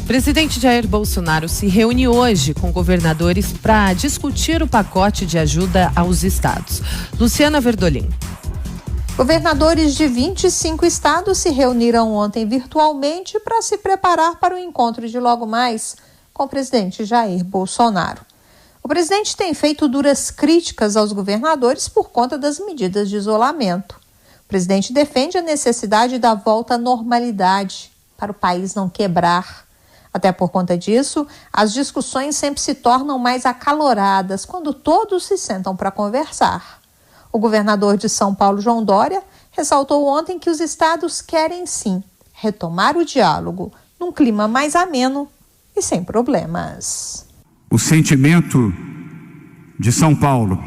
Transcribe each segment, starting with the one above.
Presidente Jair Bolsonaro se reúne hoje com governadores para discutir o pacote de ajuda aos estados. Luciana Verdolim. Governadores de 25 estados se reuniram ontem virtualmente para se preparar para o encontro de logo mais com o presidente Jair Bolsonaro. O presidente tem feito duras críticas aos governadores por conta das medidas de isolamento. O presidente defende a necessidade da volta à normalidade para o país não quebrar. Até por conta disso, as discussões sempre se tornam mais acaloradas quando todos se sentam para conversar. O governador de São Paulo, João Dória, ressaltou ontem que os estados querem sim retomar o diálogo num clima mais ameno e sem problemas. O sentimento de São Paulo,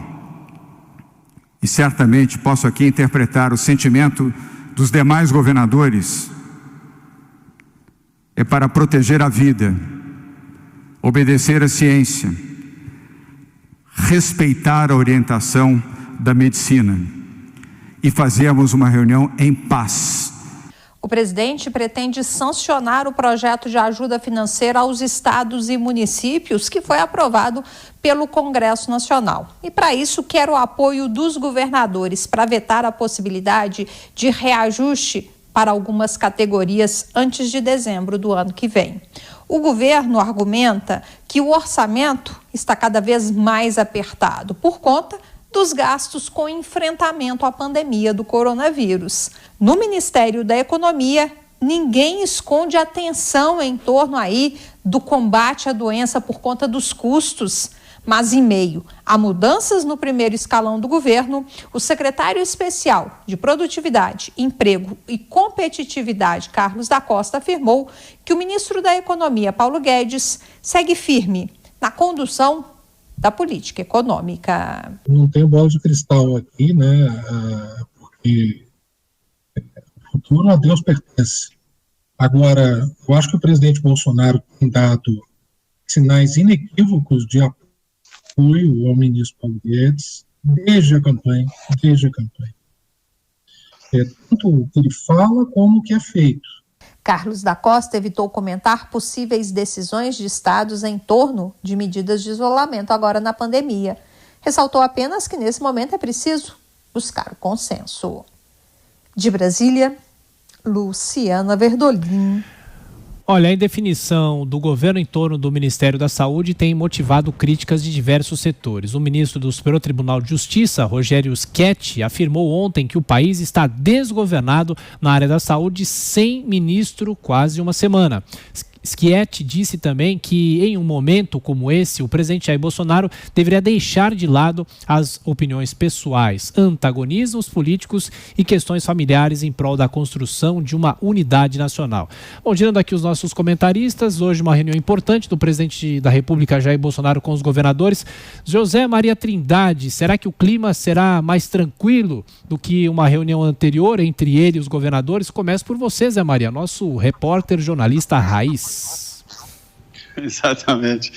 e certamente posso aqui interpretar o sentimento dos demais governadores, é para proteger a vida, obedecer à ciência, respeitar a orientação da medicina e fazermos uma reunião em paz. O presidente pretende sancionar o projeto de ajuda financeira aos estados e municípios que foi aprovado pelo Congresso Nacional. E para isso quer o apoio dos governadores para vetar a possibilidade de reajuste para algumas categorias antes de dezembro do ano que vem. O governo argumenta que o orçamento está cada vez mais apertado por conta dos gastos com enfrentamento à pandemia do coronavírus. No Ministério da Economia, ninguém esconde a tensão em torno aí do combate à doença por conta dos custos. Mas em meio a mudanças no primeiro escalão do governo, o secretário especial de Produtividade, Emprego e Competitividade, Carlos da Costa, afirmou que o ministro da Economia, Paulo Guedes, segue firme na condução da política econômica. Não tenho bola de cristal aqui, né? Porque o futuro a Deus pertence. Agora, eu acho que o presidente Bolsonaro tem dado sinais inequívocos de apoio ao ministro Paulo Guedes desde a campanha. Tanto o que ele fala como o que é feito. Carlos da Costa evitou comentar possíveis decisões de estados em torno de medidas de isolamento agora na pandemia. Ressaltou apenas que nesse momento é preciso buscar o consenso. De Brasília, Luciana Verdolim. Olha, a indefinição do governo em torno do Ministério da Saúde tem motivado críticas de diversos setores. O ministro do Superior Tribunal de Justiça, Rogério Schetti, afirmou ontem que o país está desgovernado na área da saúde sem ministro quase uma semana. Schetti disse também que em um momento como esse, o presidente Jair Bolsonaro deveria deixar de lado as opiniões pessoais, antagonismos políticos e questões familiares em prol da construção de uma unidade nacional. Bom, girando aqui os nossos comentaristas, hoje uma reunião importante do presidente da República, Jair Bolsonaro, com os governadores. José Maria Trindade, será que o clima será mais tranquilo do que uma reunião anterior entre ele e os governadores? Começo por você, Zé Maria, nosso repórter, jornalista raiz. Exatamente.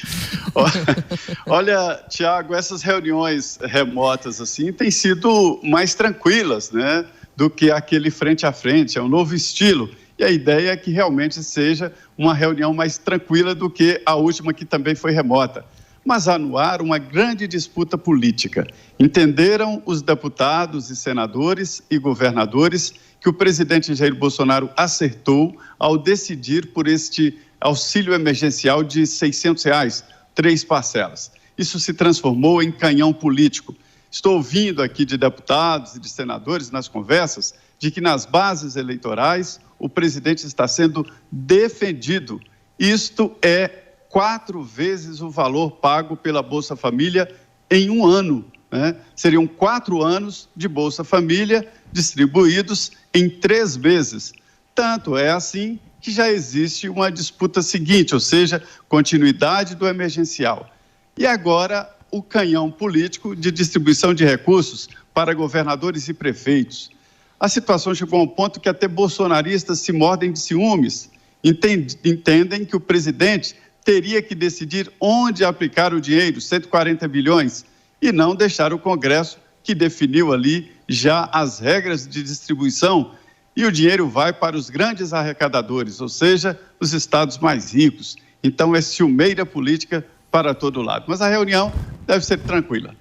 Olha, Tiago, essas reuniões remotas assim têm sido mais tranquilas, né, do que aquele frente a frente. É um novo estilo e a ideia é que realmente seja uma reunião mais tranquila do que a última, que também foi remota. Mas há no ar uma grande disputa política. Entenderam os deputados e senadores e governadores que o presidente Jair Bolsonaro acertou ao decidir por este auxílio emergencial de R$ 600, 3 parcelas. Isso se transformou em canhão político. Estou ouvindo aqui de deputados e de senadores nas conversas de que nas bases eleitorais o presidente está sendo defendido. Isto é 4 vezes o valor pago pela Bolsa Família em um ano, né? Seriam 4 anos de Bolsa Família distribuídos em 3 meses. Tanto é assim que já existe uma disputa seguinte, ou seja, continuidade do emergencial. E agora o canhão político de distribuição de recursos para governadores e prefeitos. A situação chegou a um ponto que até bolsonaristas se mordem de ciúmes, entendem que o presidente teria que decidir onde aplicar o dinheiro, 140 bilhões, e não deixar o Congresso, que definiu ali já as regras de distribuição, e o dinheiro vai para os grandes arrecadadores, ou seja, os estados mais ricos. Então, é ciumeira política para todo lado. Mas a reunião deve ser tranquila.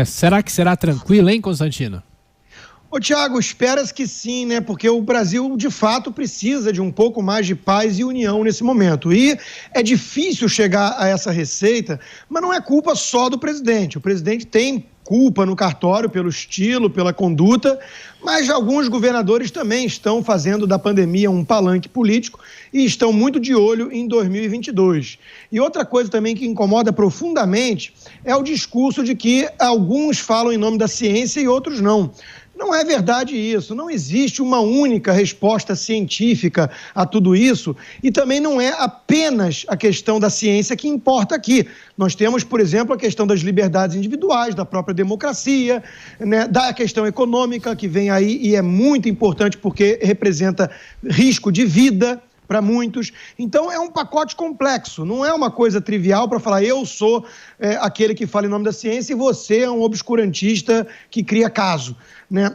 Será que será tranquila, hein, Constantino? Ô, Tiago, espera-se que sim, né? Porque o Brasil, de fato, precisa de um pouco mais de paz e união nesse momento. E é difícil chegar a essa receita, mas não é culpa só do presidente. O presidente tem culpa no cartório pelo estilo, pela conduta, mas alguns governadores também estão fazendo da pandemia um palanque político e estão muito de olho em 2022. E outra coisa também que incomoda profundamente é o discurso de que alguns falam em nome da ciência e outros não. Não é verdade isso, não existe uma única resposta científica a tudo isso e também não é apenas a questão da ciência que importa aqui. Nós temos, por exemplo, a questão das liberdades individuais, da própria democracia, né, da questão econômica que vem aí e é muito importante porque representa risco de vida para muitos. Então, é um pacote complexo, não é uma coisa trivial para falar eu sou aquele que fala em nome da ciência e você é um obscurantista que cria caso. Né?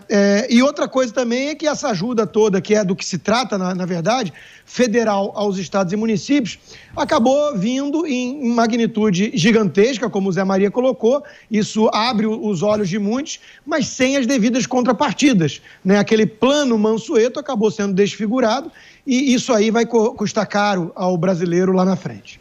E outra coisa também é que essa ajuda toda, que é do que se trata, na verdade, federal aos estados e municípios, acabou vindo em magnitude gigantesca, como o Zé Maria colocou, isso abre os olhos de muitos, mas sem as devidas contrapartidas. Né? Aquele plano Mansueto acabou sendo desfigurado e isso aí vai custar caro ao brasileiro lá na frente.